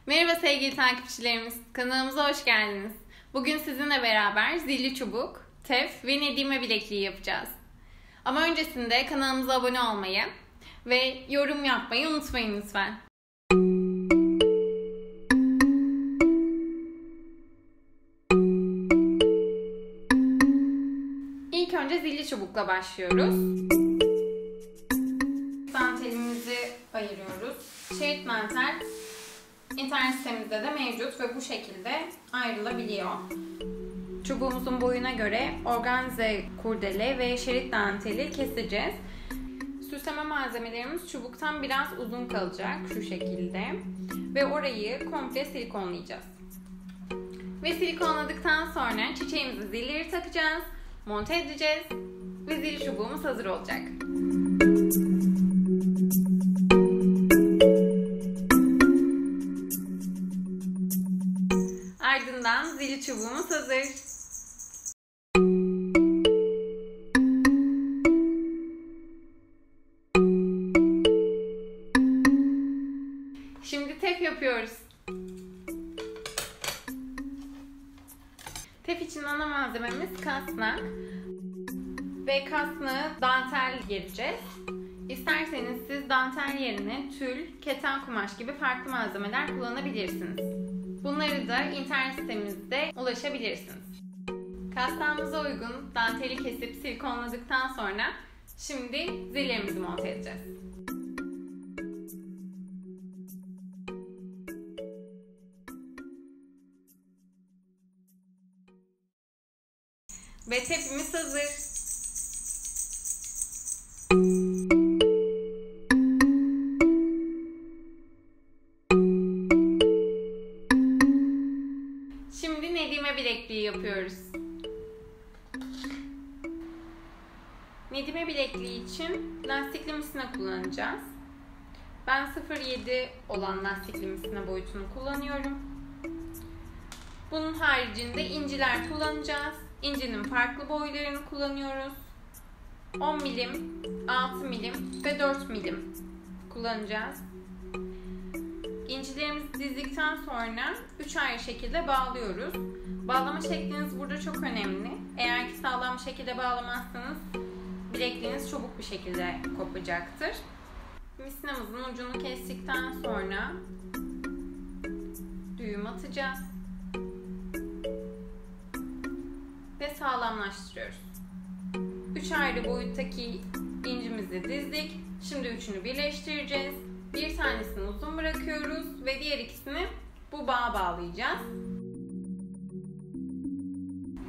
Merhaba sevgili takipçilerimiz, kanalımıza hoş geldiniz. Bugün sizinle beraber zilli çubuk, tef ve Nedi'me bilekliği yapacağız. Ama öncesinde kanalımıza abone olmayı ve yorum yapmayı unutmayın lütfen. İlk önce zilli çubukla başlıyoruz. Dantelimizi ayırıyoruz. Şerit dantel İnternet sitemizde de mevcut ve bu şekilde ayrılabiliyor. Çubuğumuzun boyuna göre organze kurdele ve şerit danteli keseceğiz. Süsleme malzemelerimiz çubuktan biraz uzun kalacak şu şekilde ve orayı komple silikonlayacağız. Ve silikonladıktan sonra çiçeğimizi zilleri takacağız, monte edeceğiz ve zilli çubuğumuz hazır olacak. Ardından zilli çubuğumuz hazır. Şimdi tef yapıyoruz. Tef için ana malzememiz kasnak ve kasnağı dantel gereceğiz. İsterseniz siz dantel yerine tül, keten kumaş gibi farklı malzemeler kullanabilirsiniz. Bunları da internet sitemizde ulaşabilirsiniz. Kasnağımıza uygun danteli kesip silikonladıktan sonra şimdi zillerimizi monte edeceğiz. Ve tepimiz hazır. Şimdi Nedi'me bilekliği yapıyoruz. Nedi'me bilekliği için lastikli misina kullanacağız. Ben 0.7 olan lastikli misina boyutunu kullanıyorum. Bunun haricinde inciler kullanacağız. İncinin farklı boylarını kullanıyoruz. 10 milim, 6 milim ve 4 milim kullanacağız. İncilerimizi dizdikten sonra 3 ayrı şekilde bağlıyoruz. Bağlama şekliniz burada çok önemli. Eğer ki sağlam bir şekilde bağlamazsanız bilekliğiniz çabuk bir şekilde kopacaktır. Misinamızın ucunu kestikten sonra düğüm atacağız ve sağlamlaştırıyoruz. 3 ayrı boyuttaki incimizi dizdik. Şimdi üçünü birleştireceğiz. Bir tanesini uzun bırakıyoruz ve diğer ikisini bu bağa bağlayacağız.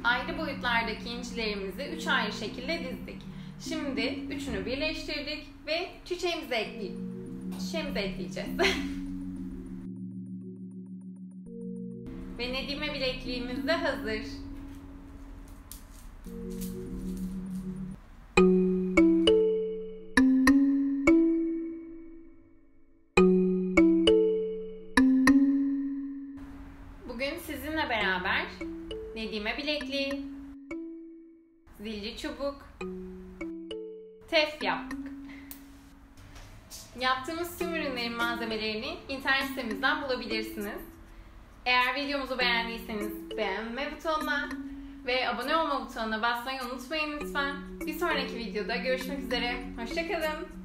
Ayrı boyutlardaki incilerimizi 3 ayrı şekilde dizdik. Şimdi üçünü birleştirdik ve çiçeğimizi ekleyeceğiz. Ve Nedi'me bilekliğimiz de hazır. Bugün sizinle beraber Nedi'me bilekliği, zilli çubuk, tef yaptık. Yaptığımız tüm ürünlerin malzemelerini internet sitemizden bulabilirsiniz. Eğer videomuzu beğendiyseniz beğenme butonuna ve abone olma butonuna basmayı unutmayın lütfen. Bir sonraki videoda görüşmek üzere. Hoşça kalın.